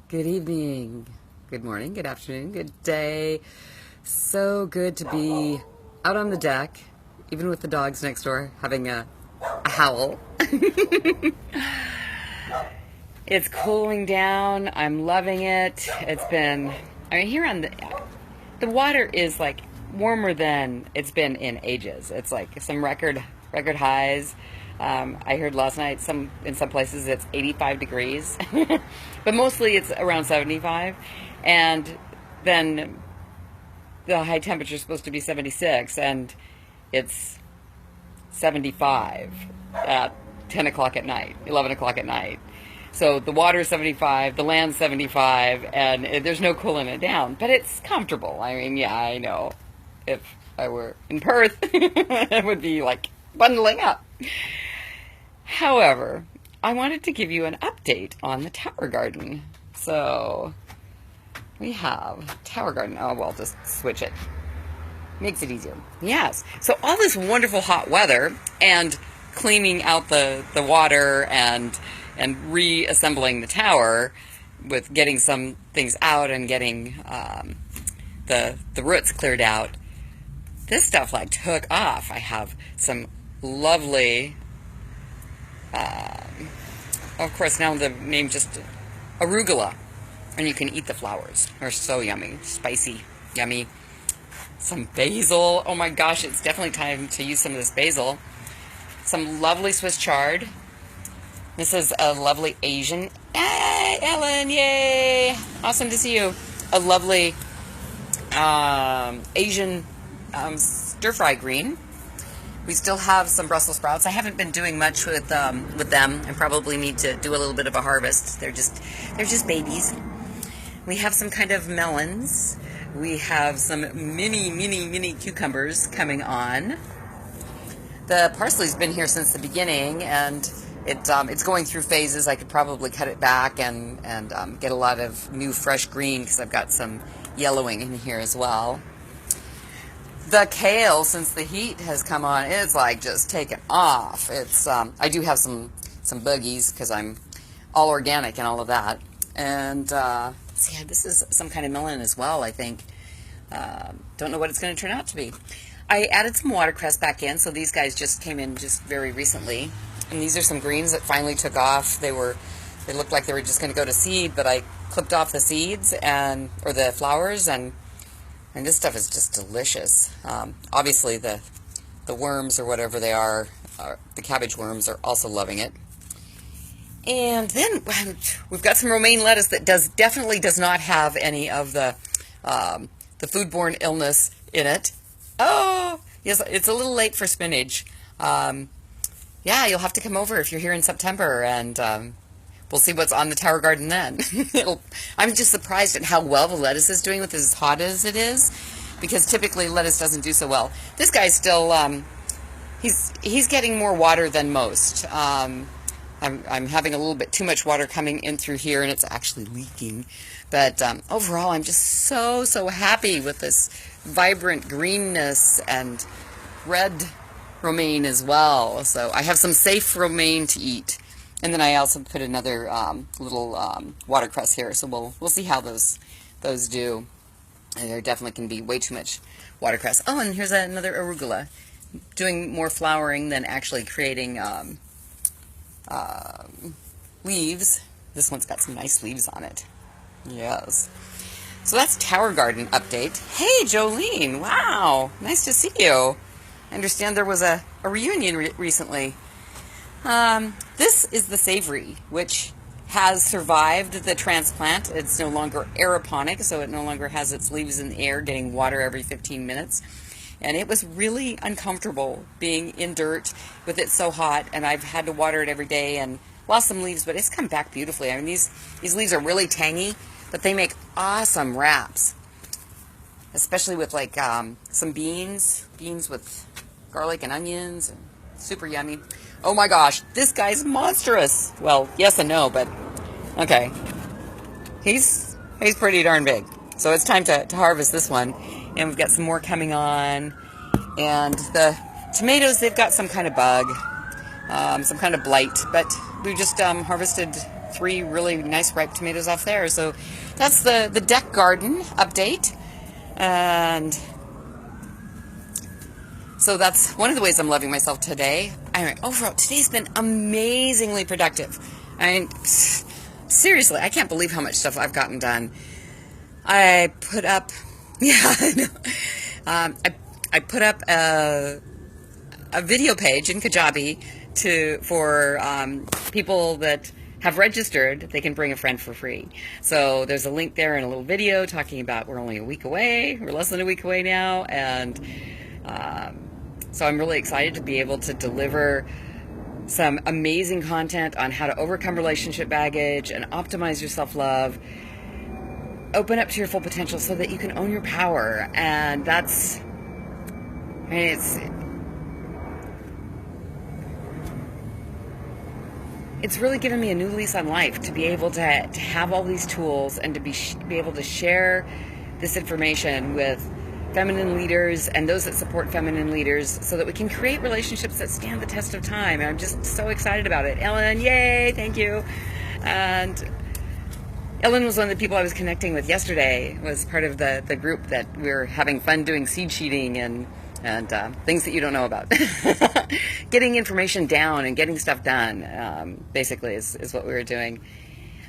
Good evening, good morning, good afternoon, good day. So good to be out on the deck, even with the dogs next door having a howl. It's cooling down. I'm loving it. Here on the water is like warmer than it's been in ages. It's like some record highs. I heard last night in some places it's 85 degrees, but mostly it's around 75. And then the high temperature is supposed to be 76, and it's 75 at 10 o'clock at night, 11 o'clock at night. So the water's 75, the land's 75, and there's no cooling it down. But it's comfortable. I mean, yeah, I know. If I were in Perth, it would be like bundling up. However, I wanted to give you an update on the Tower Garden. So we have Tower Garden. Oh, well, just switch it. Makes it easier. Yes. So all this wonderful hot weather and cleaning out the water and reassembling the tower with getting some things out and getting the roots cleared out. This stuff like took off. I have some lovely, of course now the name just arugula, and you can eat the flowers. They're so yummy, spicy, yummy. Some basil. Oh my gosh, it's definitely time to use some of this basil. Some lovely Swiss chard. This is a lovely Asian. Hey, Ellen, yay! Awesome to see you. A lovely Asian stir-fry green. We still have some Brussels sprouts. I haven't been doing much with them. I probably need to do a little bit of a harvest. They're just babies. We have some kind of melons. We have some mini cucumbers coming on. The parsley's been here since the beginning, and it's going through phases. I could probably cut it back and get a lot of new fresh green because I've got some yellowing in here as well. The kale, since the heat has come on, it's like just taken off. It's I do have some boogies because I'm all organic and all of that. And see, this is some kind of melon as well, I think. Don't know what it's going to turn out to be. I added some watercress back in, so these guys just came in just very recently. And these are some greens that finally took off. They looked like they were just going to go to seed, but I clipped off the seeds or the flowers, and this stuff is just delicious. Obviously, the worms or whatever they are, the cabbage worms, are also loving it. And then we've got some romaine lettuce that definitely does not have any of the foodborne illness in it. Oh, yes, it's a little late for spinach. Yeah, you'll have to come over if you're here in September, and we'll see what's on the Tower Garden then. I'm just surprised at how well the lettuce is doing with as hot as it is, because typically lettuce doesn't do so well. This guy's still, he's getting more water than most. I'm having a little bit too much water coming in through here, and it's actually leaking. But overall, I'm just so happy with this vibrant greenness and red romaine as well. So I have some safe romaine to eat. And then I also put another little watercress here, so we'll see how those do. And there definitely can be way too much watercress. Oh, and here's another arugula, doing more flowering than actually creating leaves. This one's got some nice leaves on it. Yes. So that's Tower Garden update. Hey, Jolene! Wow, nice to see you. I understand there was a reunion recently. This is the savory, which has survived the transplant. It's no longer aeroponic, so it no longer has its leaves in the air getting water every 15 minutes. And it was really uncomfortable being in dirt with it so hot, and I've had to water it every day and lost some leaves, but it's come back beautifully. I mean, these leaves are really tangy, but they make awesome wraps, especially with like some beans with garlic and onions, and super yummy. Oh my gosh, this guy's monstrous. Well, yes and no, but okay. He's pretty darn big. So it's time to harvest this one. And we've got some more coming on. And the tomatoes, they've got some kind of bug, some kind of blight. But we just harvested 3 really nice ripe tomatoes off there. So that's the deck garden update. And so that's one of the ways I'm loving myself today. Anyway, overall, today's been amazingly productive. I mean, seriously, I can't believe how much stuff I've gotten done. I put up, I know. I put up a video page in Kajabi for people that have registered. They can bring a friend for free. So there's a link there and a little video talking about we're only a week away. We're less than a week away now, and so I'm really excited to be able to deliver some amazing content on how to overcome relationship baggage and optimize your self-love, open up to your full potential so that you can own your power. And that's, I mean, it's really given me a new lease on life to be able to have all these tools and to be able to share this information with feminine leaders and those that support feminine leaders so that we can create relationships that stand the test of time. And I'm just so excited about it. Ellen, yay, thank you. And Ellen was one of the people I was connecting with yesterday, was part of the group that we were having fun doing seed sheeting and things that you don't know about. Getting information down and getting stuff done, basically, is what we were doing.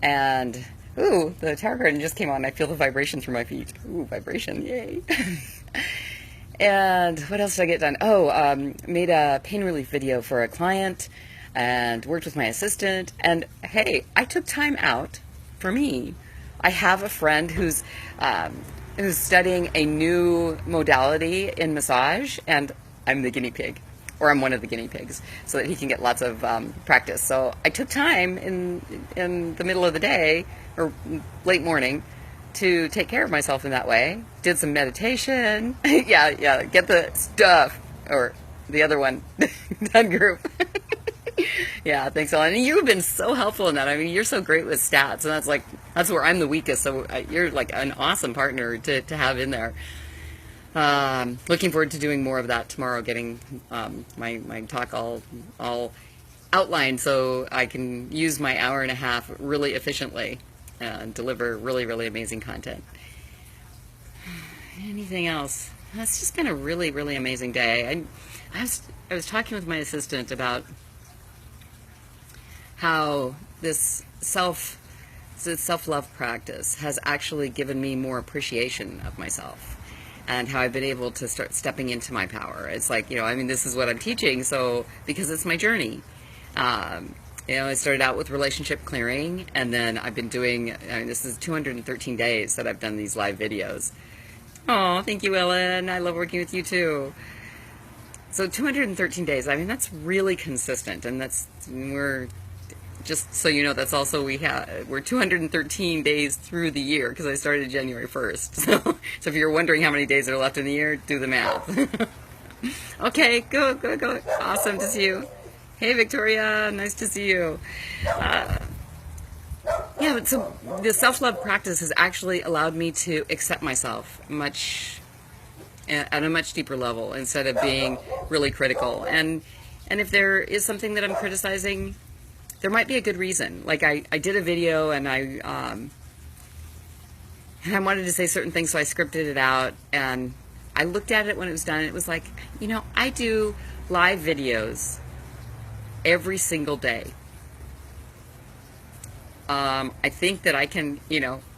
And ooh, the tower garden just came on. I feel the vibration through my feet. Ooh, vibration, yay. And what else did I get done? Oh, made a pain relief video for a client and worked with my assistant. And hey, I took time out for me. I have a friend who's studying a new modality in massage, and I'm the guinea pig. Or I'm one of the guinea pigs, so that he can get lots of practice. So I took time in the middle of the day, or late morning, to take care of myself in that way. Did some meditation. yeah, get the stuff, or the other one, done group. Yeah, thanks, Ellen. And you've been so helpful in that. I mean, you're so great with stats, and that's where I'm the weakest, so you're like an awesome partner to have in there. Looking forward to doing more of that tomorrow, getting my talk all outlined so I can use my hour and a half really efficiently and deliver really, really amazing content. Anything else? It's just been a really, really amazing day. I was talking with my assistant about how this self-love practice has actually given me more appreciation of myself, and how I've been able to start stepping into my power. It's like, I mean, this is what I'm teaching, so, because it's my journey. I started out with relationship clearing, and then I've been doing, this is 213 days that I've done these live videos. Oh, thank you, Ellen. I love working with you too. So 213 days, I mean, that's really consistent, and we're, just so you know, that's also, we're 213 days through the year, because I started January 1st. So if you're wondering how many days are left in the year, do the math. Okay, go. Awesome to see you. Hey, Victoria, nice to see you. But so the self-love practice has actually allowed me to accept myself at a much deeper level, instead of being really critical. And if there is something that I'm criticizing, there might be a good reason. Like I did a video, and I wanted to say certain things, so I scripted it out, and I looked at it when it was done, and it was like, I do live videos every single day. I think that I can,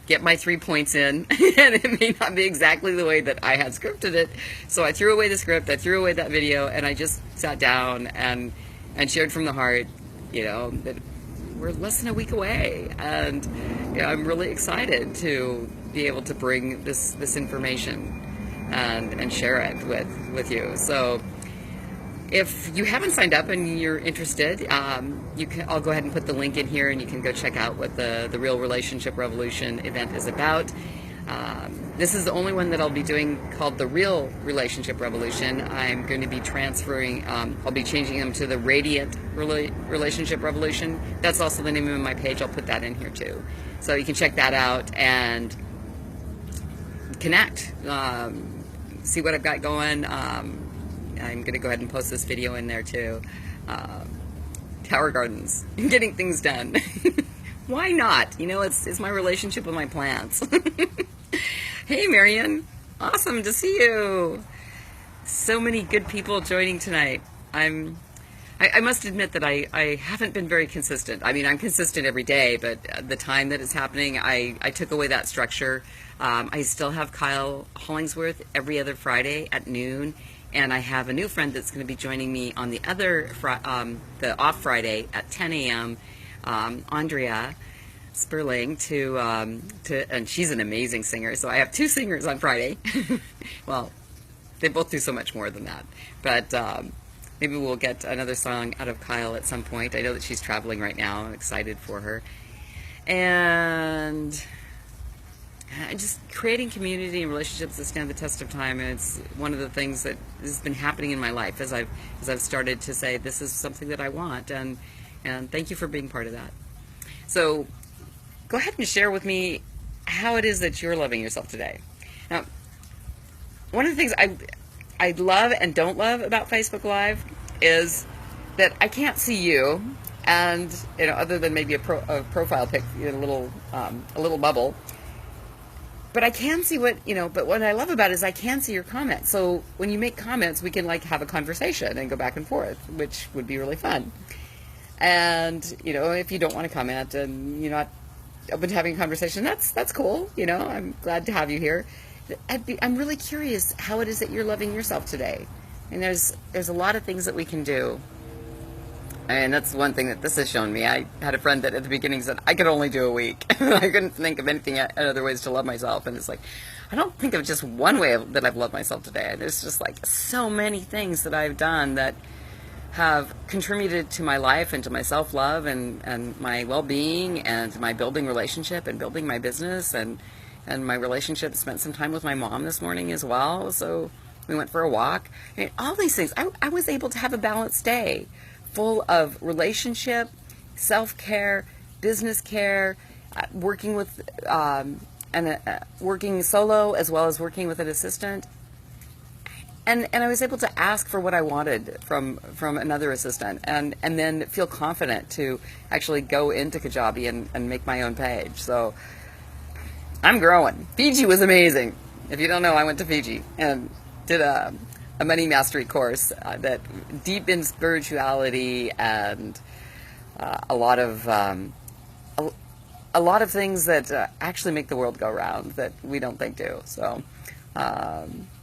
get my 3 points in, and it may not be exactly the way that I had scripted it. So I threw away the script, I threw away that video, and I just sat down and shared from the heart, that we're less than a week away, and I'm really excited to be able to bring this information and share it with you. So if you haven't signed up and you're interested, I'll go ahead and put the link in here, and you can go check out what the Real Relationship Revolution event is about. This is the only one that I'll be doing, called the Real Relationship Revolution. I'm going to be transferring, I'll be changing them to the Radiant Relationship Revolution. That's also the name of my page. I'll put that in here too. So you can check that out and connect, see what I've got going. I'm going to go ahead and post this video in there too. Tower gardens, getting things done. Why not? You know, it's my relationship with my plants. Hey, Marion. Awesome to see you. So many good people joining tonight. I must admit that I haven't been very consistent. I mean, I'm consistent every day, but the time that it's happening, I took away that structure. I still have Kyle Hollingsworth every other Friday at noon, and I have a new friend that's going to be joining me on the the off Friday at 10 a.m. Andrea Sperling and she's an amazing singer. So I have two singers on Friday. Well, they both do so much more than that, but maybe we'll get another song out of Kyle at some point. I know that she's traveling right now. I'm excited for her. And just creating community and relationships that stand the test of time. And it's one of the things that has been happening in my life as I've started to say this is something that I want. And thank you for being part of that. So go ahead and share with me how it is that you're loving yourself today. Now, one of the things I love and don't love about Facebook Live is that I can't see you, and other than maybe a profile pic, a little bubble. But I can see but what I love about it is I can see your comments. So when you make comments, we can have a conversation and go back and forth, which would be really fun. And if you don't want to comment and you're not open to having a conversation, that's cool. I'm glad to have you here. I'm really curious how it is that you're loving yourself today. And there's a lot of things that we can do. And that's one thing that this has shown me. I had a friend that at the beginning said, I could only do a week. I couldn't think of anything other ways to love myself. And it's like, I don't think of just one way that I've loved myself today. There's just so many things that I've done that have contributed to my life and to my self-love and my well-being and my building relationship and building my business and my relationship. Spent some time with my mom this morning as well. So we went for a walk. And all these things. I was able to have a balanced day full of relationship, self-care, business care, working with working solo as well as working with an assistant. And I was able to ask for what I wanted from another assistant and then feel confident to actually go into Kajabi and make my own page. So I'm growing. Fiji was amazing. If you don't know, I went to Fiji and did a money mastery course that deep in spirituality and a lot of things that actually make the world go round that we don't think do. So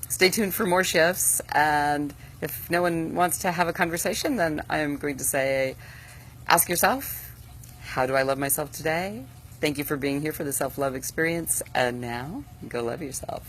stay tuned for more shifts, and if no one wants to have a conversation, then I'm going to say, ask yourself, how do I love myself today? Thank you for being here for the self-love experience, and now go love yourself.